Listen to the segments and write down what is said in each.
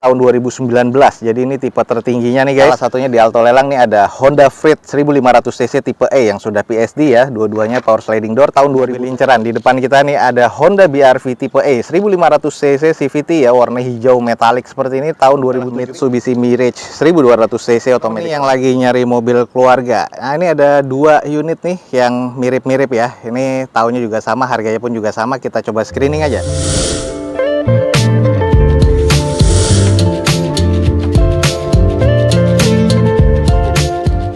tahun 2019. Jadi ini tipe tertingginya nih guys. Salah satunya di Alto Lelang nih ada Honda Freed 1500 cc tipe E yang sudah PSD ya. Dua-duanya power sliding door tahun 2000 inceran. Di depan kita nih ada Honda BR-V tipe E 1500 cc CVT ya, warna hijau metalik seperti ini tahun 2000. Mitsubishi Mirage 1200 cc otomatis. Ini yang lagi nyari mobil keluarga. Nah, ini ada dua unit nih yang mirip-mirip ya. Ini tahunnya juga sama, harganya pun juga sama. Kita coba screening aja.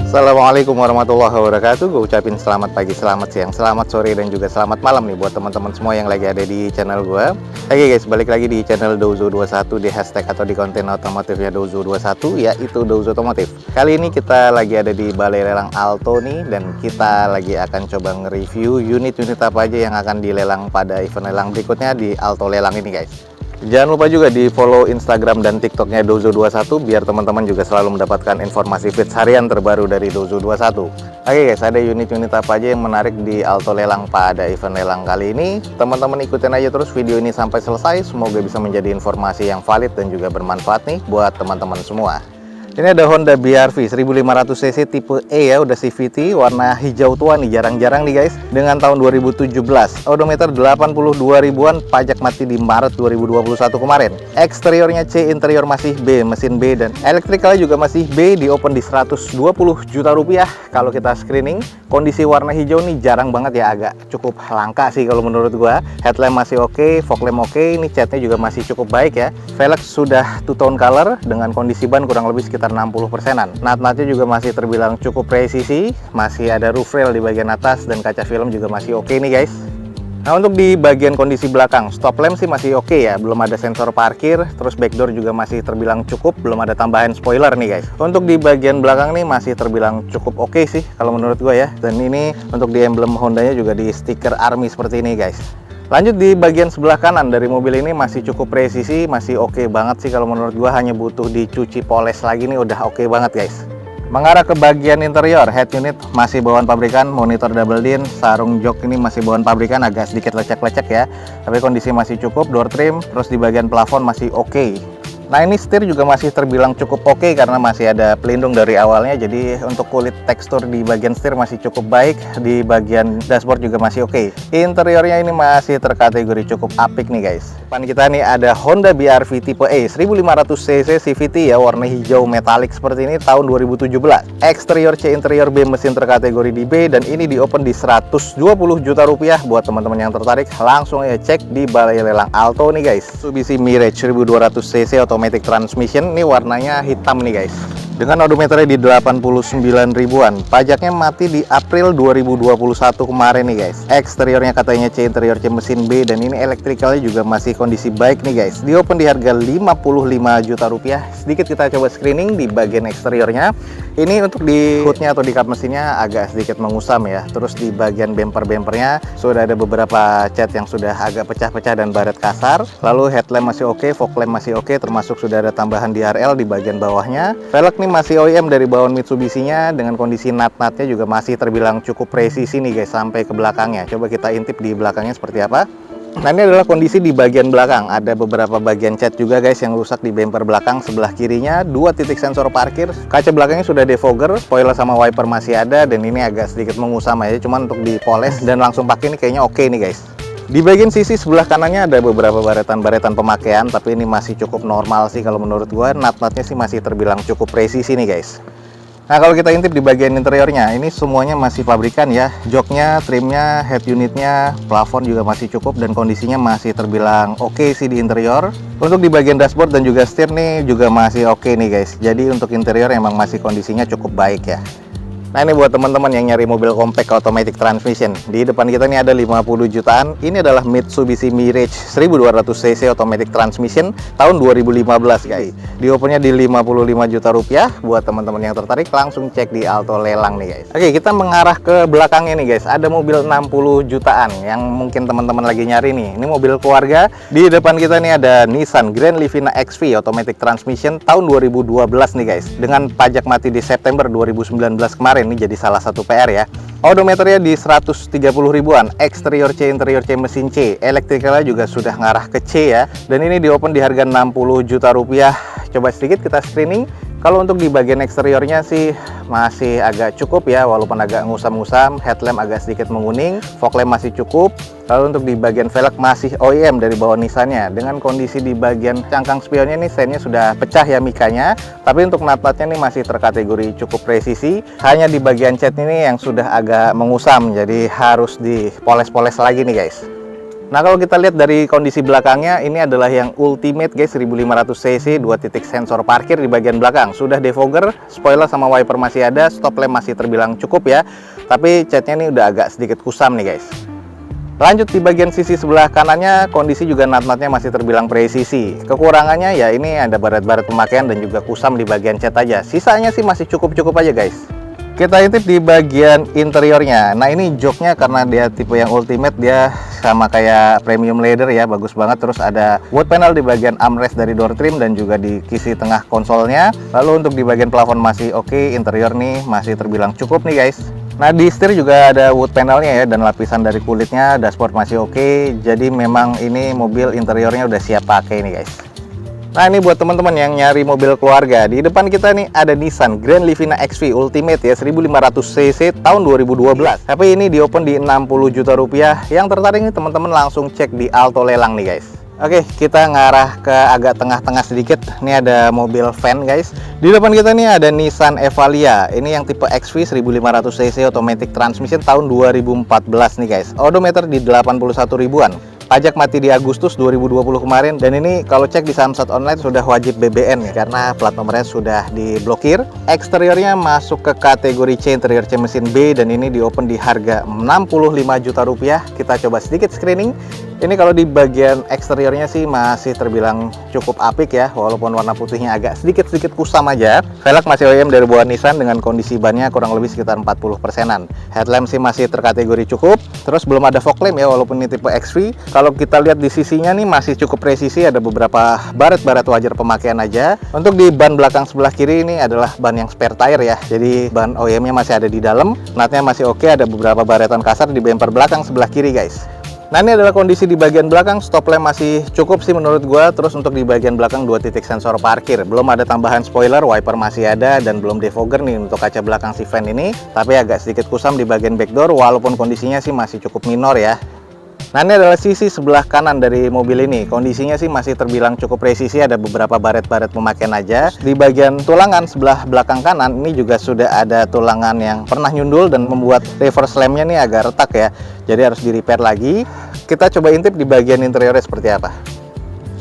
Assalamualaikum warahmatullahi wabarakatuh. Gue ucapin selamat pagi, selamat siang, selamat sore, dan juga selamat malam nih buat teman-teman semua yang lagi ada di channel gue. Oke guys, balik lagi di channel Douzo21, di hashtag atau di konten otomotifnya Douzo21, yaitu Douzo Otomotif. Kali ini kita lagi ada di Balai Lelang Alto nih, dan kita lagi akan coba nge-review unit-unit apa aja yang akan dilelang pada event lelang berikutnya di Alto Lelang ini guys. Jangan lupa juga di follow Instagram dan TikToknya Douzo21 biar teman-teman juga selalu mendapatkan informasi feeds harian terbaru dari Douzo21. Oke guys, ada unit-unit apa aja yang menarik di Alto Lelang pada event lelang kali ini. Teman-teman ikutin aja terus video ini sampai selesai. Semoga bisa menjadi informasi yang valid dan juga bermanfaat nih buat teman-teman semua. Ini ada Honda BR-V 1500 cc tipe E ya, udah CVT, warna hijau tua nih, jarang-jarang nih guys. Dengan tahun 2017, odometer 82 ribuan, pajak mati di Maret 2021 kemarin. Eksteriornya C, interior masih B, mesin B, dan elektrikalnya juga masih B, di open di 120 juta rupiah. Kalau kita screening, kondisi warna hijau nih jarang banget ya, agak cukup langka sih kalau menurut gua. Headlamp masih oke, fog lamp oke, ini catnya juga masih cukup baik ya. Velg sudah two tone color dengan kondisi ban kurang lebih sekitar 60%-an. Nat-natnya juga masih terbilang cukup presisi, masih ada roof rail di bagian atas, dan kaca film juga masih oke nih guys. Nah, untuk di bagian kondisi belakang, stop lamp sih masih oke ya, belum ada sensor parkir, terus back door juga masih terbilang cukup, belum ada tambahan spoiler nih guys. Untuk di bagian belakang nih masih terbilang cukup oke sih kalau menurut gue ya, dan ini untuk di emblem Hondanya juga di stiker Army seperti ini guys. Lanjut di bagian sebelah kanan dari mobil ini masih cukup presisi, masih oke banget sih kalau menurut gua, hanya butuh dicuci poles lagi nih udah oke banget guys. Mengarah ke bagian interior, head unit masih bawaan pabrikan, monitor double din, sarung jok ini masih bawaan pabrikan, agak sedikit lecek-lecek ya, tapi kondisi masih cukup. Door trim, terus di bagian plafon masih oke. Nah, ini setir juga masih terbilang cukup oke karena masih ada pelindung dari awalnya, jadi untuk kulit tekstur di bagian setir masih cukup baik, di bagian dashboard juga masih oke. Interiornya ini masih terkategori cukup apik nih guys. Depan kita nih ada Honda BR-V tipe E 1500 cc CVT ya, warna hijau metalik seperti ini tahun 2017. Eksterior C, interior B, mesin terkategori di B, dan ini di open di 120 juta rupiah. Buat teman-teman yang tertarik langsung ya cek di Balai Lelang Alto nih guys. Mitsubishi Mirage 1200 cc automatic transmission, ini warnanya hitam nih guys, dengan odometernya di 89 ribuan, pajaknya mati di April 2021 kemarin nih guys. Eksteriornya katanya C, interior C, mesin B, dan ini elektrikalnya juga masih kondisi baik nih guys. Di open di harga 55 juta rupiah. Sedikit kita coba screening di bagian eksteriornya. Ini untuk di hoodnya atau di kap mesinnya agak sedikit mengusam ya. Terus di bagian bempernya sudah ada beberapa cat yang sudah agak pecah-pecah dan baret kasar. Lalu headlamp masih oke, fog lamp masih oke, termasuk sudah ada tambahan DRL di bagian bawahnya. Velg nih masih OEM dari bawaan Mitsubishi-nya, dengan kondisi nat-natnya juga masih terbilang cukup presisi nih guys sampai ke belakangnya. Coba kita intip di belakangnya seperti apa. Nah, ini adalah kondisi di bagian belakang. Ada beberapa bagian cat juga guys yang rusak di bumper belakang sebelah kirinya. 2 titik sensor parkir, kaca belakangnya sudah defogger, spoiler sama wiper masih ada, dan ini agak sedikit mengusam aja. Cuman untuk dipoles dan langsung pakai ini kayaknya oke nih guys. Di bagian sisi sebelah kanannya ada beberapa baretan-baretan pemakaian, tapi ini masih cukup normal sih kalau menurut gua. Nat-natnya sih masih terbilang cukup presisi nih guys. Nah, kalau kita intip di bagian interiornya, ini semuanya masih pabrikan ya. Joknya, trimnya, head unitnya, plafon juga masih cukup, dan kondisinya masih terbilang oke sih di interior. Untuk di bagian dashboard dan juga setir nih juga masih oke nih guys. Jadi untuk interior emang masih kondisinya cukup baik ya. Nah, ini buat teman-teman yang nyari mobil compact automatic transmission. Di depan kita ini ada 50 jutaan. Ini adalah Mitsubishi Mirage 1200 cc automatic transmission tahun 2015 guys. Di opennya di 55 juta rupiah. Buat teman-teman yang tertarik langsung cek di Alto Lelang nih guys. Oke, kita mengarah ke belakangnya nih guys. Ada mobil 60 jutaan yang mungkin teman-teman lagi nyari nih. Ini mobil keluarga. Di depan kita ini ada Nissan Grand Livina XV automatic transmission tahun 2012 nih guys. Dengan pajak mati di September 2019 kemarin. Ini jadi salah satu PR ya. Odometernya di 130 ribuan, eksterior C, interior C, mesin C, elektrikalnya juga sudah ngarah ke C ya. Dan ini di open di harga 60 juta rupiah. coba sedikit kita screening. Kalau untuk di bagian eksteriornya sih masih agak cukup ya, walaupun agak ngusam-ngusam. Headlamp agak sedikit menguning, fog lamp masih cukup. Lalu untuk di bagian velg masih OEM dari bawah Nissan-nya. Dengan kondisi di bagian cangkang spionnya nih seinnya sudah pecah ya mikanya. Tapi untuk nut-nutnya nih masih terkategori cukup presisi. Hanya di bagian cat ini yang sudah agak mengusam, jadi harus dipoles-poles lagi nih guys. Nah, kalau kita lihat dari kondisi belakangnya, ini adalah yang ultimate guys, 1500 cc, 2 titik sensor parkir di bagian belakang. Sudah defogger, spoiler sama wiper masih ada, stop lamp masih terbilang cukup ya. Tapi catnya ini udah agak sedikit kusam nih guys. Lanjut di bagian sisi sebelah kanannya, kondisi juga nut-nutnya masih terbilang presisi. Kekurangannya ya ini ada baret-baret pemakaian dan juga kusam di bagian cat aja. Sisanya sih masih cukup-cukup aja guys. Kita intip di bagian interiornya. Nah, ini joknya karena dia tipe yang ultimate, dia sama kayak premium leather ya, bagus banget. Terus ada wood panel di bagian armrest dari door trim dan juga di kisi tengah konsolnya. Lalu untuk di bagian plafon masih oke, interior nih masih terbilang cukup nih guys. Nah, di setir juga ada wood panelnya ya, dan lapisan dari kulitnya. Dashboard masih oke, jadi memang ini mobil interiornya udah siap pakai nih guys. Nah, ini buat teman-teman yang nyari mobil keluarga. Di depan kita nih ada Nissan Grand Livina XV Ultimate ya, 1500 cc tahun 2012. Tapi ini diopen di 60 juta rupiah. Yang tertarik nih teman-teman langsung cek di Alto Lelang nih guys. Oke, kita ngarah ke agak tengah-tengah sedikit. Ini ada mobil van guys. Di depan kita nih ada Nissan Evalia. Ini yang tipe XV 1500 cc automatic transmission tahun 2014 nih guys. Odometer di 81 ribuan. Pajak mati di Agustus 2020 kemarin, dan ini kalau cek di Samsat online sudah wajib BBN ya, karena plat nomornya sudah diblokir. Eksteriornya masuk ke kategori C, interior C mesin B, dan ini diopen di harga 65 juta rupiah. Kita coba sedikit screening. Ini kalau di bagian eksteriornya sih masih terbilang cukup apik ya, walaupun warna putihnya agak sedikit kusam aja. Velg masih OEM dari bawah Nissan dengan kondisi bannya kurang lebih sekitar 40%-an. Headlamp sih masih terkategori cukup. Terus belum ada fog lamp ya, walaupun ini tipe XV. Kalau kita lihat di sisinya nih masih cukup presisi, ada beberapa baret-baret wajar pemakaian aja. Untuk di ban belakang sebelah kiri ini adalah ban yang spare tire ya, jadi ban OEM-nya masih ada di dalam. Nutnya masih oke, ada beberapa baretan kasar di bumper belakang sebelah kiri guys. Nah, ini adalah kondisi di bagian belakang. Stop lamp masih cukup sih menurut gua. Terus untuk di bagian belakang 2 titik sensor parkir. Belum ada tambahan spoiler, wiper masih ada, dan belum defogger nih untuk kaca belakang si van ini. Tapi agak sedikit kusam di bagian back door, walaupun kondisinya sih masih cukup minor ya. Nah, ini adalah sisi sebelah kanan dari mobil ini. Kondisinya sih masih terbilang cukup presisi, ada beberapa baret-baret pemakaian aja. Di bagian tulangan sebelah belakang kanan ini juga sudah ada tulangan yang pernah nyundul dan membuat reverse lampnya nih agak retak ya. Jadi harus di repair lagi. Kita coba intip di bagian interiornya seperti apa.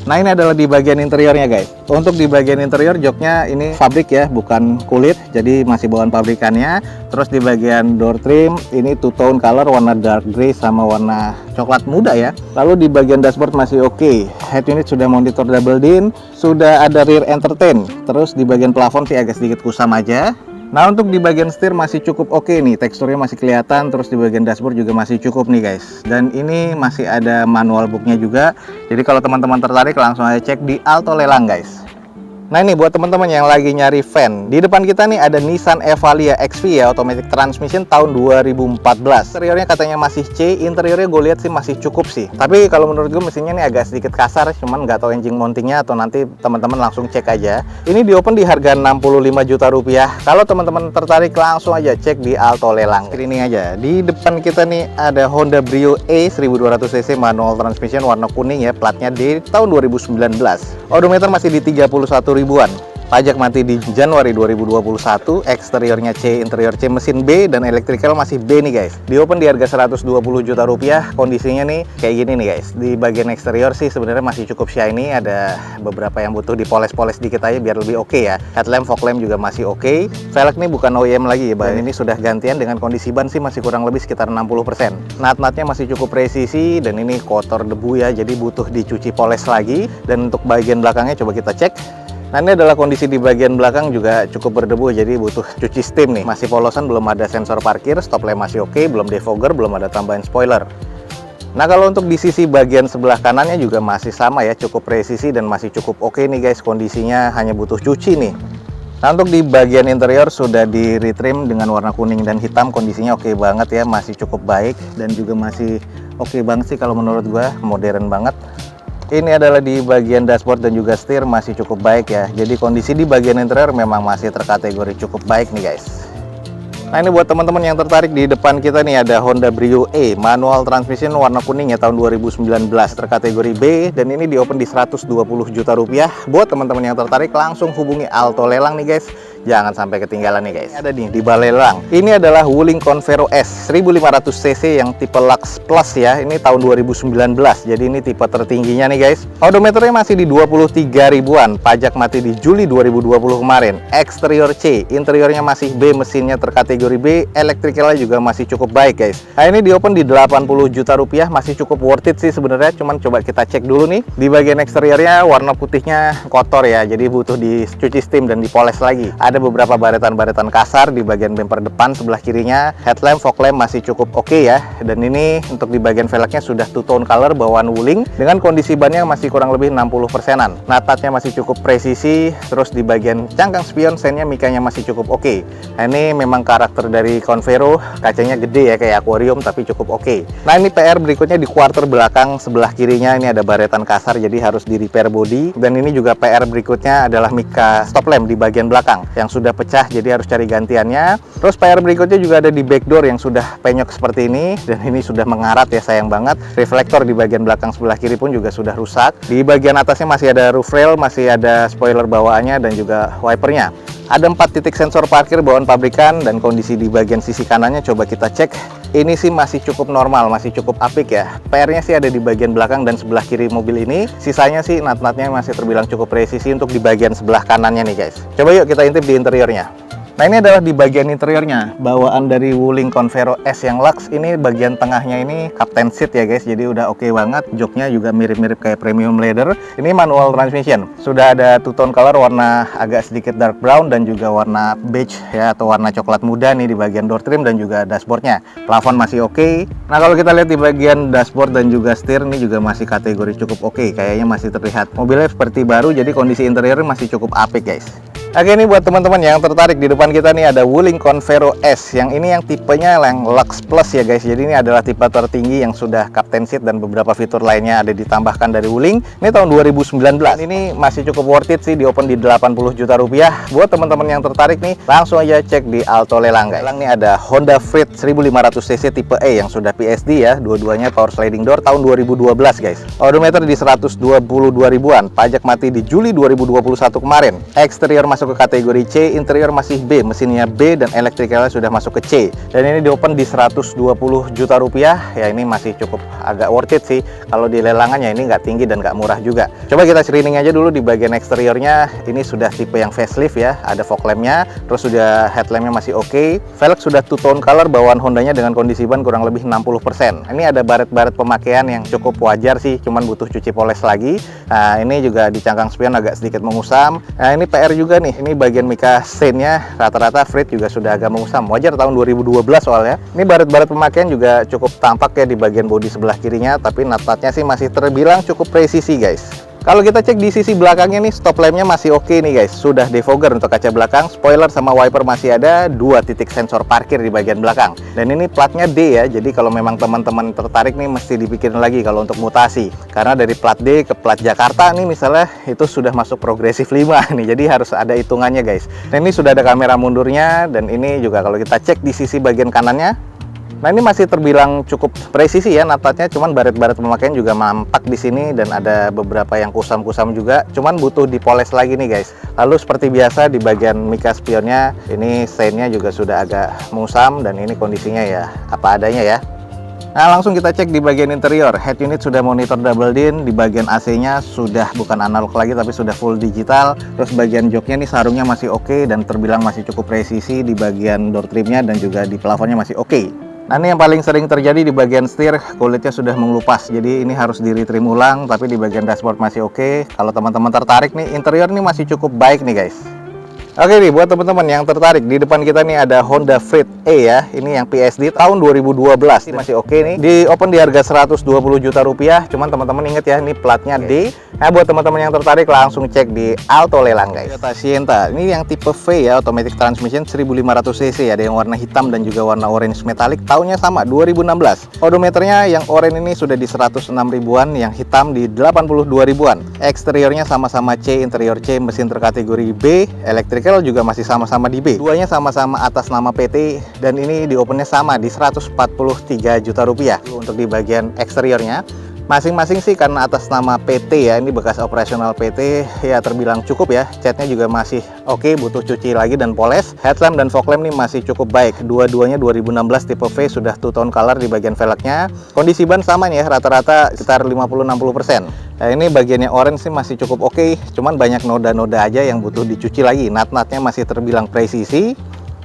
Nah, ini adalah di bagian interiornya guys. Untuk di bagian interior joknya ini pabrik ya, bukan kulit, jadi masih bawaan pabrikannya. Terus di bagian door trim ini two tone color, warna dark gray sama warna coklat muda ya. Lalu di bagian dashboard masih oke. Head unit sudah monitor double din, sudah ada rear entertain. Terus di bagian plafon sih agak sedikit kusam aja. Nah, untuk di bagian setir masih cukup oke nih, teksturnya masih kelihatan. Terus di bagian dashboard juga masih cukup nih guys. Dan ini masih ada manual booknya juga. Jadi kalau teman-teman tertarik langsung aja cek di Alto Lelang guys. Nah, ini buat teman-teman yang lagi nyari van. Di depan kita nih ada Nissan Evalia XV ya, automatic transmission tahun 2014. Eksteriornya katanya masih C, interiornya gue lihat sih masih cukup sih. Tapi kalau menurut gue mesinnya nih agak sedikit kasar, cuman nggak tahu engine mountingnya atau nanti teman-teman langsung cek aja. Ini diopen di harga 65 juta rupiah. Kalau teman-teman tertarik langsung aja cek di Alto Lelang. Ini aja. Di depan kita nih ada Honda Brio E 1200 cc manual transmission warna kuning ya, platnya D tahun 2019. Odometer masih di 31 ribuan. Pajak mati di Januari 2021. Eksteriornya C, interior C mesin B, dan electrical masih B nih guys. Diopen di harga 120 juta rupiah. Kondisinya nih kayak gini nih guys. Di bagian eksterior sih sebenarnya masih cukup shiny. Ada beberapa yang butuh dipoles-poles dikit aja biar lebih oke ya. Headlamp, fog lamp juga masih oke. Velg nih bukan OEM lagi ya, ban ini sudah gantian. Dengan kondisi ban sih masih kurang lebih sekitar 60%. Nut-nutnya masih cukup presisi, dan ini kotor debu ya, jadi butuh dicuci poles lagi. Dan untuk bagian belakangnya coba kita cek. Nah, ini adalah kondisi di bagian belakang juga cukup berdebu, jadi butuh cuci steam nih. Masih polosan, belum ada sensor parkir, stop lamp masih oke, belum defogger, belum ada tambahan spoiler. Nah, kalau untuk di sisi bagian sebelah kanannya juga masih sama ya, cukup presisi dan masih cukup oke nih guys. Kondisinya hanya butuh cuci nih. Nah, untuk di bagian interior sudah di retrim dengan warna kuning dan hitam. Kondisinya oke banget ya, masih cukup baik dan juga masih oke banget sih kalau menurut gua, modern banget. Ini adalah di bagian dashboard dan juga setir masih cukup baik ya. Jadi kondisi di bagian interior memang masih terkategori cukup baik nih guys. Nah ini buat teman-teman yang tertarik, di depan kita nih ada Honda Brio E manual transmission warna kuning ya, tahun 2019, terkategori B, dan ini di open di 120 juta rupiah. Buat teman-teman yang tertarik langsung hubungi Alto Lelang nih guys. Jangan sampai ketinggalan nih guys. Ada nih di balai lelang. Ini adalah Wuling Convero S 1500 cc yang tipe Lux Plus ya. Ini tahun 2019. Jadi ini tipe tertingginya nih guys. Odometernya masih di 23 ribuan. Pajak mati di Juli 2020 kemarin. Eksterior C, interiornya masih B, mesinnya terkategori B, elektrikalnya juga masih cukup baik guys. Nah ini di open di 80 juta rupiah, masih cukup worth it sih sebenarnya. Cuman coba kita cek dulu nih. Di bagian eksteriornya warna putihnya kotor ya. Jadi butuh dicuci steam dan dipoles lagi. Ada beberapa baretan-baretan kasar di bagian bumper depan sebelah kirinya. Headlamp, fog lamp masih cukup oke ya. Dan ini untuk di bagian velgnya sudah two-tone color bawaan Wuling dengan kondisi bannya masih kurang lebih 60%-an. Natatnya masih cukup presisi. Terus di bagian cangkang spion sennya mikanya masih cukup oke. Nah ini memang karakter dari Convero, kacanya gede ya kayak akuarium tapi cukup oke. Nah ini PR berikutnya di quarter belakang sebelah kirinya ini ada baretan kasar jadi harus di repair body. Dan ini juga PR berikutnya adalah mika stop lamp di bagian belakang yang sudah pecah jadi harus cari gantiannya. Terus PR berikutnya juga ada di back door yang sudah penyok seperti ini, dan ini sudah mengarat ya, sayang banget. Reflektor di bagian belakang sebelah kiri pun juga sudah rusak. Di bagian atasnya masih ada roof rail, masih ada spoiler bawaannya dan juga wipernya. Ada 4 titik sensor parkir bawaan pabrikan, dan kondisi di bagian sisi kanannya coba kita cek. Ini sih masih cukup normal, masih cukup apik ya. PR-nya sih ada di bagian belakang dan sebelah kiri mobil ini. Sisanya sih nat-natnya masih terbilang cukup presisi untuk di bagian sebelah kanannya nih guys. Coba yuk kita intip di interiornya. Nah ini adalah di bagian interiornya, bawaan dari Wuling Convero S yang Lux. Ini bagian tengahnya ini captain seat ya guys, jadi udah oke banget. Joknya juga mirip-mirip kayak premium leather. Ini manual transmission, sudah ada two-tone color warna agak sedikit dark brown dan juga warna beige ya, atau warna coklat muda nih di bagian door trim dan juga dashboardnya. Plafon masih oke. Nah kalau kita lihat di bagian dashboard dan juga setir ini juga masih kategori cukup oke, kayaknya masih terlihat mobilnya seperti baru, jadi kondisi interior masih cukup apik guys. Oke, ini buat teman-teman yang tertarik, di depan kita nih ada Wuling Convero S. Yang ini yang tipenya yang Lux Plus ya guys. Jadi ini adalah tipe tertinggi yang sudah captain seat dan beberapa fitur lainnya ada ditambahkan dari Wuling. Ini tahun 2019. Ini masih cukup worth it sih, di open di 80 juta rupiah. Buat teman-teman yang tertarik nih, langsung aja cek di Alto Lelang guys. Lelang nih ada Honda Freed 1500 cc tipe E yang sudah PSD ya. Dua-duanya power sliding door tahun 2012 guys. Odometer di 122 ribuan. Pajak mati di Juli 2021 kemarin. Eksterior masuk ke kategori C, interior masih B, mesinnya B, dan elektrikalnya sudah masuk ke C. Dan ini di open di 120 juta rupiah. Ya ini masih cukup agak worth it sih. Kalau di lelangannya ini nggak tinggi dan nggak murah juga. Coba kita screening aja dulu di bagian eksteriornya. Ini sudah tipe yang facelift ya, ada fog lampnya, terus sudah headlampnya masih oke. Velg sudah two-tone color bawaan Hondanya dengan kondisi ban kurang lebih 60%. Ini ada baret-baret pemakaian yang cukup wajar sih, cuman butuh cuci poles lagi. Nah ini juga di cangkang spion agak sedikit mengusam. Nah ini PR juga nih. Ini bagian mika stain-nya rata-rata Freed juga sudah agak mengusam. Wajar tahun 2012 soalnya. Ini baret-baret pemakaian juga cukup tampak ya di bagian bodi sebelah kirinya, tapi nat-natnya sih masih terbilang cukup presisi guys. Kalau kita cek di sisi belakangnya nih, stop lampnya masih oke nih guys. Sudah defogger untuk kaca belakang, spoiler sama wiper masih ada, 2 titik sensor parkir di bagian belakang. Dan ini platnya D ya, jadi kalau memang teman-teman tertarik nih mesti dipikirin lagi kalau untuk mutasi. Karena dari plat D ke plat Jakarta nih misalnya, itu sudah masuk progresif 5 nih, jadi harus ada hitungannya guys. Dan ini sudah ada kamera mundurnya, dan ini juga kalau kita cek di sisi bagian kanannya, nah ini masih terbilang cukup presisi ya natatnya, cuman baret-baret pemakaian juga nampak di sini dan ada beberapa yang kusam-kusam juga, cuman butuh dipoles lagi nih guys. Lalu seperti biasa di bagian mika spionnya ini stainnya juga sudah agak musam dan ini kondisinya ya apa adanya ya. Nah langsung kita cek di bagian interior. Head unit sudah monitor double din, di bagian AC-nya sudah bukan analog lagi tapi sudah full digital. Terus bagian joknya nih sarungnya masih oke dan terbilang masih cukup presisi. Di bagian door trimnya dan juga di plafonnya masih oke. Nah ini yang paling sering terjadi di bagian setir, kulitnya sudah mengelupas, jadi ini harus di retrim ulang. Tapi di bagian dashboard masih oke. Kalau teman-teman tertarik nih, interior nih masih cukup baik nih guys. Oke nih, buat teman-teman yang tertarik, di depan kita nih ada Honda Freed E ya. Ini yang PSD tahun 2012. Ini masih oke nih. Di open di harga 120 juta rupiah. Cuman teman-teman ingat ya, ini platnya D. Nah, buat teman-teman yang tertarik langsung cek di Auto Lelang guys. Toyota Sienta. Ini yang tipe V ya, automatic transmission 1500 cc. Ada yang warna hitam dan juga warna orange metallic. Tahunnya sama, 2016. Odometernya yang oranye ini sudah di 106 ribuan, yang hitam di 82 ribuan. Eksteriornya sama-sama C, interior C, mesin terkategori B, electrical juga masih sama-sama di B. Duanya sama-sama atas nama PT dan ini di opennya sama di 143 juta rupiah. Untuk di bagian eksteriornya masing-masing sih karena atas nama PT ya, ini bekas operasional PT ya terbilang cukup ya. Catnya juga masih oke, butuh cuci lagi dan poles. Headlamp dan fog lamp ini masih cukup baik. Dua-duanya 2016 tipe V, sudah two tone color di bagian velgnya. Kondisi ban sama nih ya, rata-rata sekitar 50-60%. Nah, ini bagiannya orange sih masih cukup oke, cuman banyak noda-noda aja yang butuh dicuci lagi. Nut-nutnya masih terbilang presisi.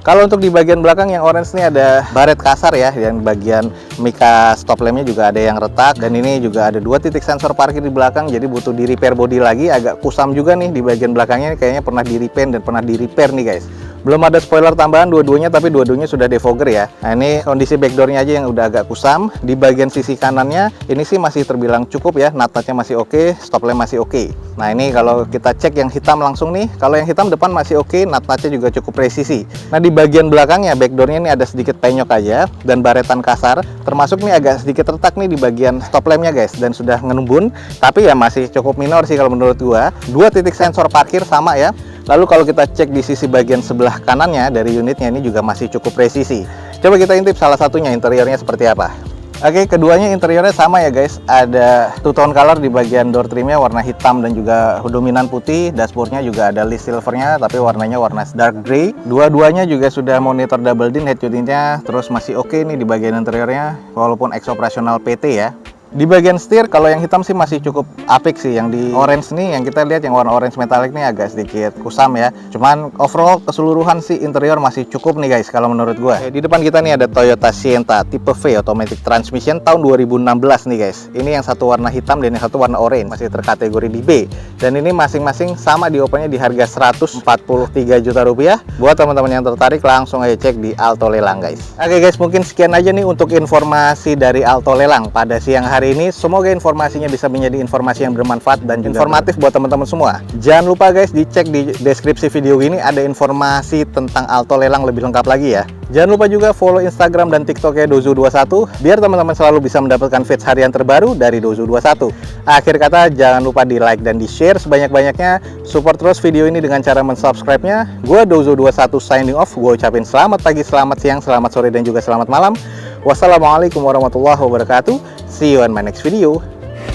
Kalau untuk di bagian belakang yang orange ini ada baret kasar ya, yang bagian mika stop lampnya juga ada yang retak, dan ini juga ada 2 titik sensor parkir di belakang, jadi butuh di repair body lagi. Agak kusam juga nih di bagian belakangnya, kayaknya pernah di repaint dan pernah di repair nih guys. Belum ada spoiler tambahan dua-duanya, tapi dua-duanya sudah defogger ya. Nah, ini kondisi backdoornya aja yang udah agak kusam. Di bagian sisi kanannya ini sih masih terbilang cukup ya, nut-nutnya masih oke, stop lamp masih oke. Nah, ini kalau kita cek yang hitam langsung nih, kalau yang hitam depan masih oke, nut-nutnya juga cukup presisi. Nah, di bagian belakangnya backdoornya ini ada sedikit penyok aja dan baretan kasar, termasuk nih agak sedikit retak nih di bagian stop lampnya guys, dan sudah ngenumbun, tapi ya masih cukup minor sih kalau menurut gua. 2 titik sensor parkir sama ya. Lalu kalau kita cek di sisi bagian sebelah kanannya dari unitnya, ini juga masih cukup presisi. Coba kita intip salah satunya interiornya seperti apa. Oke, keduanya interiornya sama ya guys. Ada two tone color di bagian door trimnya, warna hitam dan juga dominan putih. Dashboardnya juga ada list silvernya, tapi warnanya warna dark grey. Dua-duanya juga sudah monitor double din, head unitnya terus masih oke nih di bagian interiornya, walaupun ex operasional PT ya. Di bagian setir, kalau yang hitam sih masih cukup apik sih. Yang di orange nih, yang kita lihat yang warna orange metallic nih agak sedikit kusam ya. Cuman overall keseluruhan sih interior masih cukup nih guys kalau menurut gua. Di depan kita nih ada Toyota Sienta tipe V automatic transmission tahun 2016 nih guys. Ini yang satu warna hitam dan yang satu warna orange, masih terkategori di B. Dan ini masing-masing sama di opennya di harga 143 juta rupiah. Buat teman-teman yang tertarik langsung aja cek di Auto Lelang guys. Oke guys, mungkin sekian aja nih untuk informasi dari Auto Lelang pada siang hari ini. Semoga informasinya bisa menjadi informasi yang bermanfaat dan juga informatif buat teman-teman semua. Jangan lupa guys, dicek di deskripsi video ini ada informasi tentang Auto Lelang lebih lengkap lagi ya. Jangan lupa juga follow Instagram dan TikToknya Dozo21 biar teman-teman selalu bisa mendapatkan feeds harian terbaru dari Dozo21. Akhir kata, jangan lupa di like dan di share sebanyak-banyaknya. Support terus video ini dengan cara mensubscribe-nya. Gue Dozo21 signing off. Gue ucapin selamat pagi, selamat siang, selamat sore, dan juga selamat malam. Wassalamualaikum warahmatullahi wabarakatuh. See you on my next video.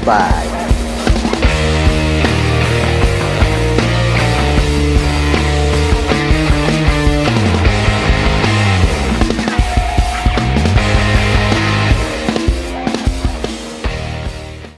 Bye.